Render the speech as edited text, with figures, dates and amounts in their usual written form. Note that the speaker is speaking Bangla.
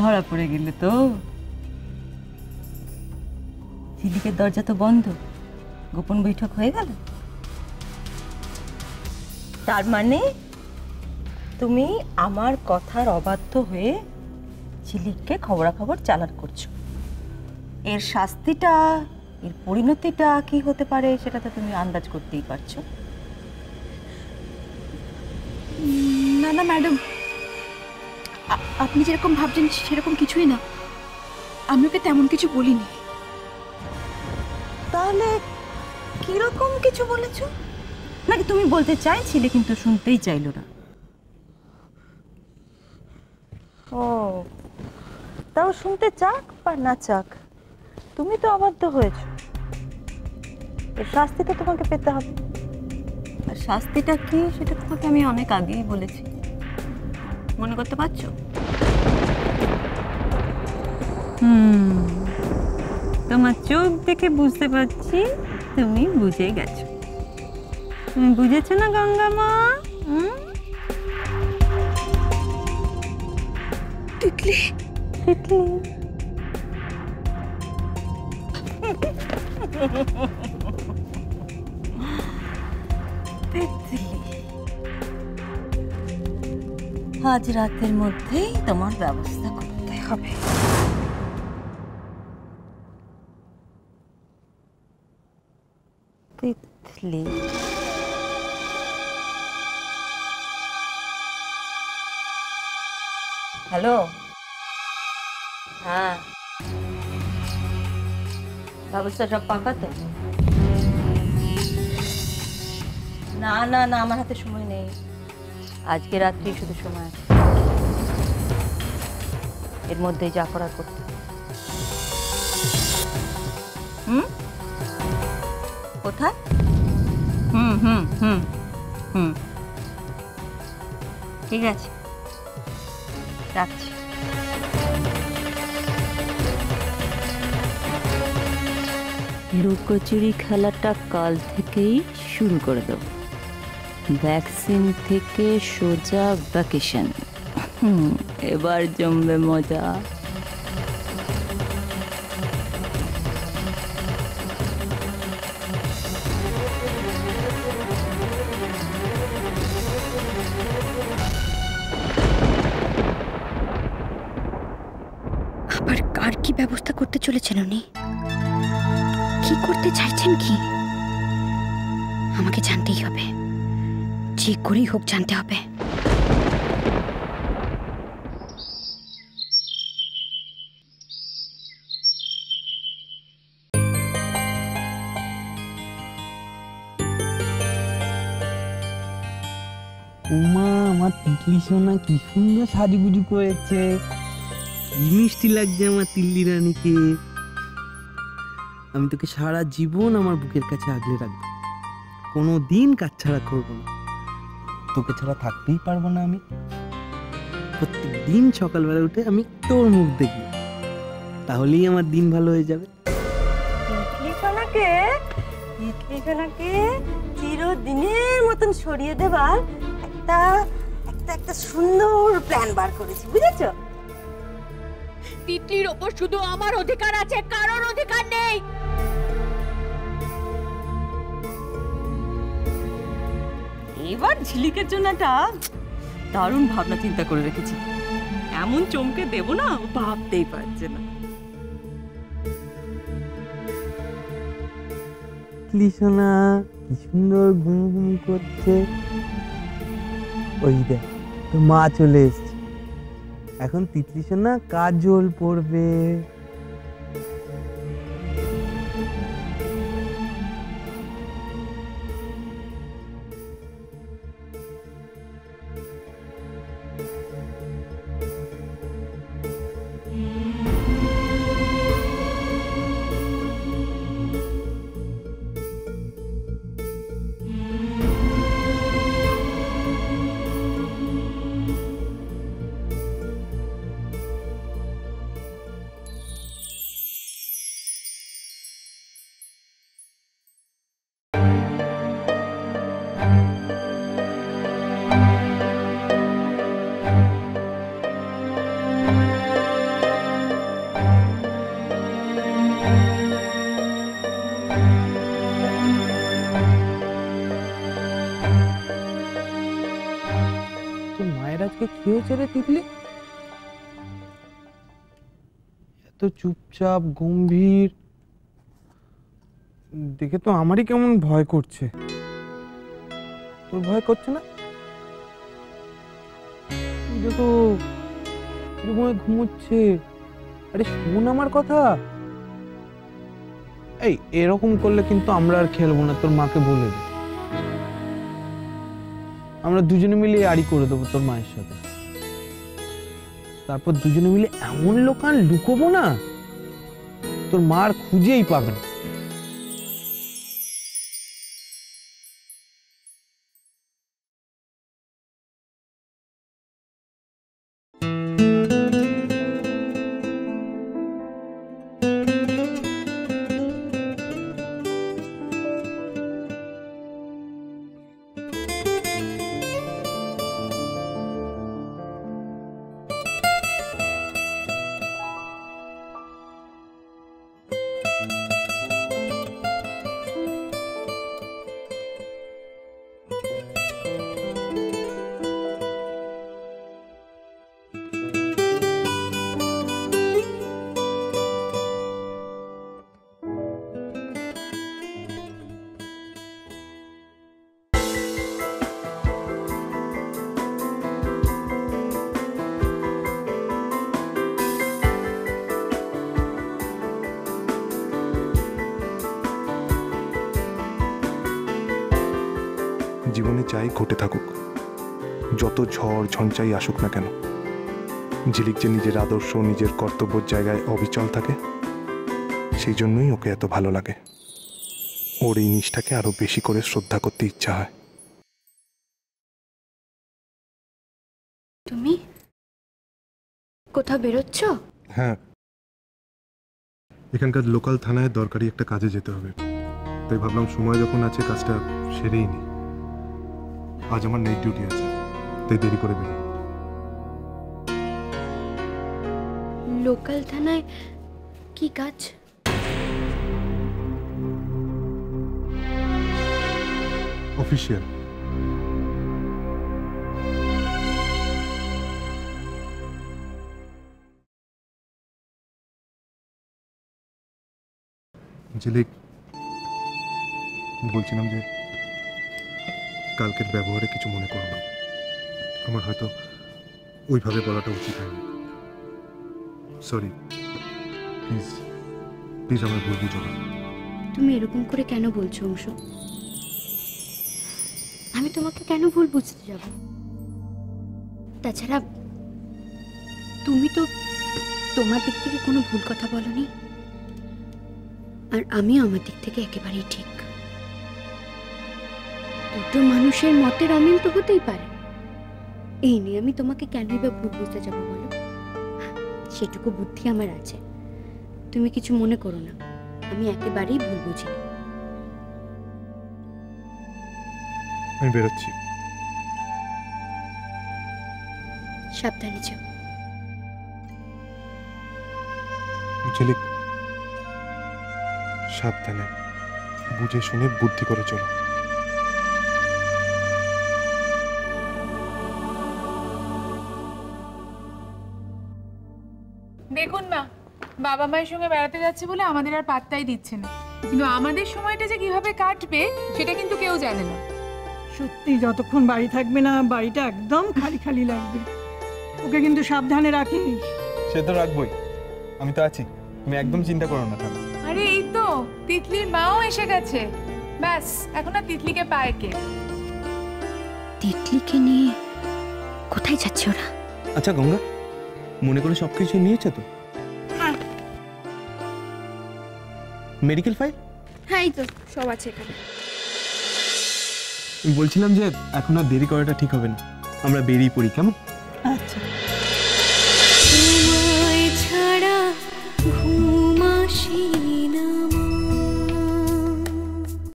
ধরা পড়ে গেলে তো। ঝিলিকের দরজা তো বন্ধ, গোপন বৈঠক হয়ে গেল। তার মানে তুমি আমার কথার অবাধ্য হয়ে ঝিলিককে খবরাখবর চালান করছো। এর শাস্তিটা, এর পরিণতিটা কি হতে পারে সেটা তো তুমি আন্দাজ করতেই পারছো। না না ম্যাডাম, আপনি যেরকম ভাবছেন সেরকম কিছুই না। আমি ওকে তেমন কিছু বলিনি। তাহলে কিরকম কিছু বলেছো? নাকি তুমি বলতে চাইছিলে কিন্তু শুনতেই চাইলো না? ও, তাও শুনতে চাক বা না চাক, তুমি তো অবাধ্য হয়েছো। এর শাস্তি তো তোমাকে পেতে হবে। আর শাস্তিটা কি সেটা তোমাকে আমি অনেক আগেই বলেছি, মনে করতে পারছো? তোমার চোখ দেখে বুঝতে পারছি তুমি বুঝে গেছো। তুমি বুঝেছো না গঙ্গা মা? তিতলি, তিতলি তিতলি, আজ রাতের মধ্যেই তোমার ব্যবস্থা করতে হবে। তিতলি, হ্যালো। হ্যাঁ, ব্যবস্থা সব পাকা তো? না না না, আমার হাতে সময় নেই, আজকে রাত্রি শুধু সময় আছে। এর মধ্যেই যা করার করতে। কোথায়? হুম হুম হুম হুম, ঠিক আছে, রাখছি। লুকোচুরি খেলাটা কাল থেকেই শুরু করে দেব। ভ্যাকসিন থেকে সোজা ভ্যাকেশন। এবার জমবে মজা। আবার কার কি ব্যবস্থা করতে চলেছেন উনি? কি করতে চাইছেন কি? আমাকে জানতেই হবে, যে করেই হোক জানতে হবে। উমা, আমার তিতলি সোনা কি সুন্দর সাজুগুজু করেছে, কি মিষ্টি লাগছে আমার তিল্লি রানীকে। আমি তোকে সারা জীবন আমার বুকের কাছে আগলে রাখবো, কোনো দিন কাছছাড়া করবো না। তোকে ছাড়া থাকতেই পারবো না আমি। প্রত্যেক দিন সকালবেলা উঠে আমি তোর মুখ দেখি, তাহলেই আমার দিন ভালো হয়ে যাবে। তিতলি সোনাকে চিরদিনের মতন সরিয়ে দেবার একটা একটা একটা সুন্দর প্ল্যান বার করেছি, বুঝেছো? তিতলির ওপর শুধু আমার অধিকার আছে, কারোর অধিকার নেই। এবার ঝিলিকের জন্য একটা দারুণ ভাবনা চিন্তা করে রেখেছি। এমন চমকে দেব না, ভাবতেই পারছে না। তিতলি সোনা কি সুন্দর ঘুম ঘুম করছে। ওই দেখ, তো মা চলে এসছে। এখন তিতলি সোনা কাজল পড়বে। আজকে কি হয়েছে রে তিতলি? এত চুপচাপ গম্ভীর দেখে তো আমারই কেমন ভয় করছে। তোর ভয় করছে না? দেখো ঘুমোচ্ছে। আরে শোন আমার কথা। এই এরকম করলে কিন্তু আমরা আর খেলবো না, তোর মাকে বলে দে। আমরা দুজনে মিলে আড়ি করে দেবো তোর মায়ের সাথে। তারপর দুজনে মিলে এমন লোকান লুকোবো না, তোর মার খুঁজেই পাবে না। জীবনে চাই ঘটে থাকুক, যত ঝড় ঝঞ্ঝাই আসুক না কেন, ঝিলিক যে নিজের আদর্শ নিজের কর্তব্যের জায়গায় অবিচল থাকে, সেই জন্যই ওকে এত ভালো লাগে। ওর এই নিষ্ঠাকে আরো বেশি করে শ্রদ্ধা করতে ইচ্ছা হয়। তুমি কোথাও বেরোচ্ছ? হ্যাঁ, এখানকার লোকাল থানায় দরকারি একটা কাজে যেতে হবে, তাই ভাবলাম সময় যখন আছে কাজটা সেরেই নি। আজ আমার নাইট ডিউটি আছে, তাই দেরি করে বেরোবো। লোকাল থানায় কি কাজ? অফিসিয়াল। ঝিলিক, বলছিলাম যে কালকের ব্যবহারে কিছু মনে করো না। আমার হয়তো ওইভাবে বলাটা উচিত হয়নি। সরি, প্লিজ প্লিজ আমার ভুল বুঝো না। তুমি এরকম করে কেন বলছো অংশ? আমি তোমাকে কেন ভুল বুঝতে যাব? তাছাড়া তুমি তো তোমার দিক থেকে কোনো ভুল কথা বলনি, আর আমিও আমার দিক থেকে একেবারেই ঠিক। দুটো মানুষের মতের অমিল তো হতেই পারে, এই নিয়ে আমি তোমাকে কেনই বা ভুল বুঝতে যাবো বলো? সেটুকু বুদ্ধি আমার আছে, তুমি কিছু মনে করো না, আমি একেবারেই ভুল বুঝিনি। আমি বেরোচ্ছি। সাবধানে যাও। ঝিলিক, সাবধানে, বুঝে শুনে বুদ্ধি করে চলো। দেখুন মা, বাবা মায়ের সঙ্গে বেড়াতে যাচ্ছে বলে আমাদের আর পাত্তাই দিচ্ছে না, কিন্তু আমাদের সময়টা যে কিভাবে কাটবে সেটা কিন্তু কেউ জানে না। সত্যি যতক্ষণ বাড়ি থাকবে না বাড়িটা একদম খালি খালি লাগবে। ওকে কিন্তু সাবধানে রাখিস। সে তো রাখবই, আমি তো আছি, তুমি একদম চিন্তা করো না। আরে এই তো তিতলির মাও এসে গেছে, ব্যাস এখন আর তিতলিকে পায় কে। তিতলিকে নিয়ে কোথায় যাচ্ছে ওরা? আচ্ছা গঙ্গা, মনে করে সবকিছু নিয়েছে তো? Medical file? হ্যাঁ, এই তো সব আছে এখানে। বলছিলাম যে এখন আর দেরি করাটা ঠিক হবে না, আমরা বেরিয়ে পড়ি, কেমন? আচ্ছা।